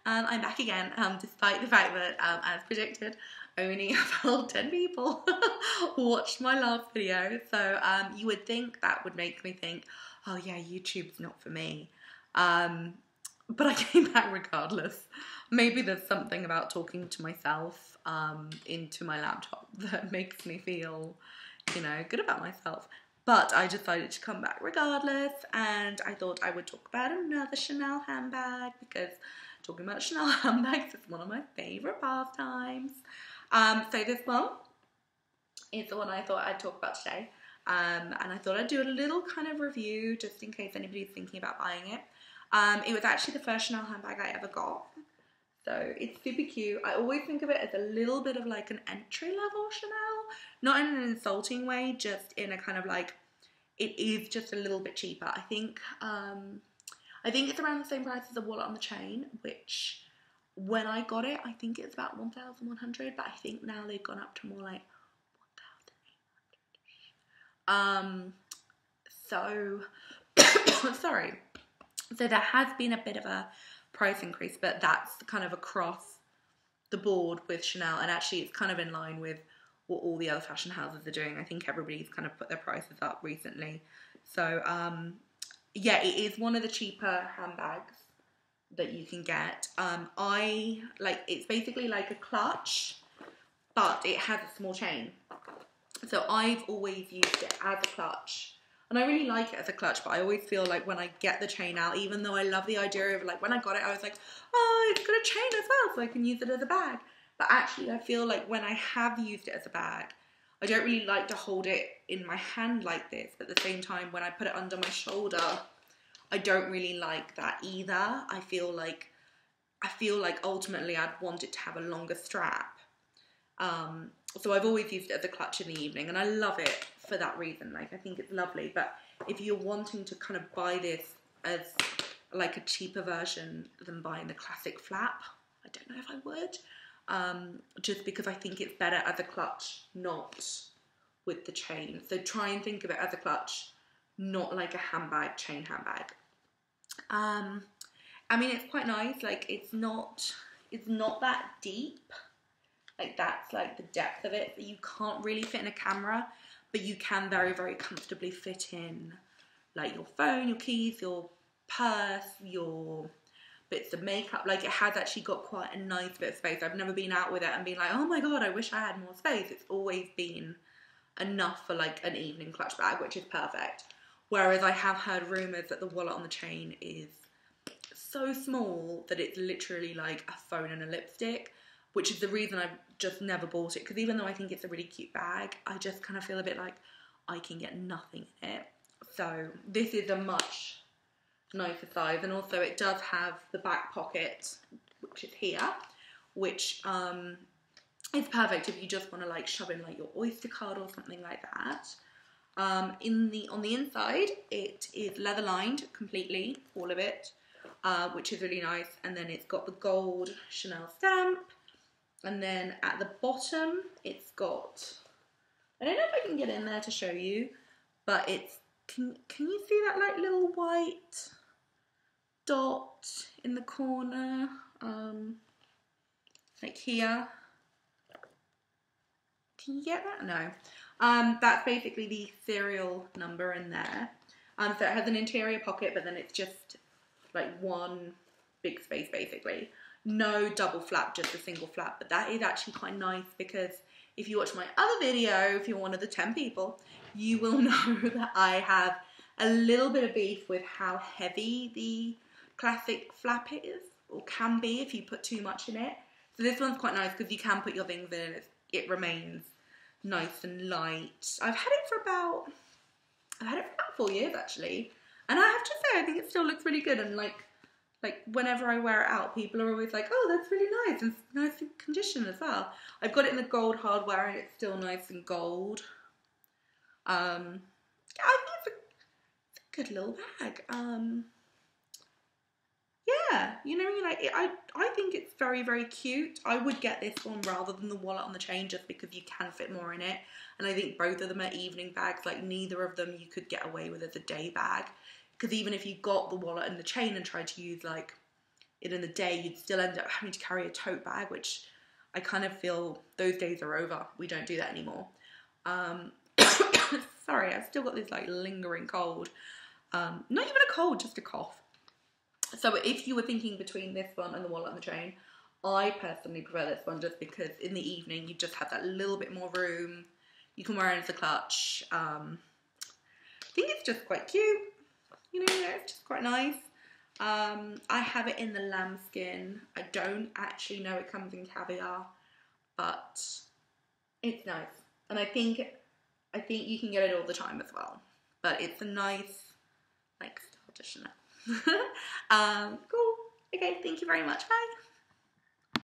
I'm back again, despite the fact that, as predicted, only about 10 people watched my last video. So you would think that would make me think, oh yeah, YouTube's not for me. But I came back regardless. Maybe there's something about talking to myself into my laptop that makes me feel, you know, good about myself. But I decided to come back regardless, and I thought I would talk about another Chanel handbag, because talking about Chanel handbags is one of my favourite pastimes. So this one is the one I thought I'd talk about today. And I thought I'd do a little kind of review just in case anybody's thinking about buying it. It was actually the first Chanel handbag I ever got. So it's super cute. I always think of it as a little bit of like an entry-level Chanel. Not in an insulting way, just in a kind of like, it is just a little bit cheaper. I think it's around the same price as a wallet on the chain, which when I got it, I think it's about 1,100, but I think now they've gone up to more like 1,800. So, sorry. So there has been a bit of a price increase, but that's kind of across the board with Chanel, and actually it's kind of in line with what all the other fashion houses are doing. I think everybody's kind of put their prices up recently. So yeah, it is one of the cheaper handbags that you can get. It's basically like a clutch, but it has a small chain. So I've always used it as a clutch. And I really like it as a clutch, but I always feel like when I get the chain out, even though I love the idea of, like, when I got it, I was like, oh, it's got a chain as well, so I can use it as a bag. But actually, I feel like when I have used it as a bag, I don't really like to hold it in my hand like this. But at the same time, when I put it under my shoulder, I don't really like that either. I feel like ultimately I'd want it to have a longer strap. So I've always used it as a clutch in the evening, and I love it for that reason. Like, I think it's lovely. But if you're wanting to kind of buy this as like a cheaper version than buying the classic flap, I don't know if I would. Just because I think it's better as a clutch, not with the chain. So try and think of it as a clutch, not like a handbag, chain handbag. I mean, it's quite nice. Like, it's not that deep. Like, that's like the depth of it that you can't really fit in a camera, but you can very, very comfortably fit in like your phone, your keys, your purse, your bits of makeup. Like, it has actually got quite a nice bit of space. I've never been out with it and been like, oh my God, I wish I had more space. It's always been enough for like an evening clutch bag, which is perfect. Whereas I have heard rumours that the wallet on the chain is so small that it's literally like a phone and a lipstick, which is the reason I've just never bought it. Because even though I think it's a really cute bag, I just kind of feel a bit like I can get nothing in it. So this is a much nicer size, and also it does have the back pocket, which is here, which is perfect if you just want to like shove in like your Oyster card or something like that. On the inside, it is leather lined completely, all of it, which is really nice. And then it's got the gold Chanel stamp. And then at the bottom, it's got, I don't know if I can get in there to show you, but it's, can you see that like little white dot in the corner, like here? Can you get that? No. That's basically the serial number in there. So it has an interior pocket, but then it's just like one big space basically. No double flap, just a single flap. But that is actually quite nice, because if you watch my other video, if you're one of the 10 people, you will know that I have a little bit of beef with how heavy the classic flap is, or can be if you put too much in it. So this one's quite nice because you can put your things in and it remains nice and light. I've had it for about 4 years actually, and I have to say I think it still looks really good. And like whenever I wear it out, people are always like, oh, that's really nice, and it's nice in condition as well. I've got it in the gold hardware and it's still nice and gold. I think it's a good little bag. Yeah, you know, I think it's very, very cute. I would get this one rather than the wallet on the chain, just because you can fit more in it. And I think both of them are evening bags. Like, neither of them you could get away with as a day bag. Because even if you got the wallet and the chain and tried to use like it in the day, you'd still end up having to carry a tote bag, which I kind of feel those days are over. We don't do that anymore. Sorry, I've still got this like lingering cold. Not even a cold, just a cough. So if you were thinking between this one and the wallet on the train, I personally prefer this one just because in the evening you just have that little bit more room. You can wear it as a clutch. I think it's just quite cute. You know, it's just quite nice. I have it in the lambskin. I don't actually know it comes in caviar, but it's nice. And I think you can get it all the time as well. But it's a nice, like, style to Chanel. Cool. Okay, thank you very much. Bye.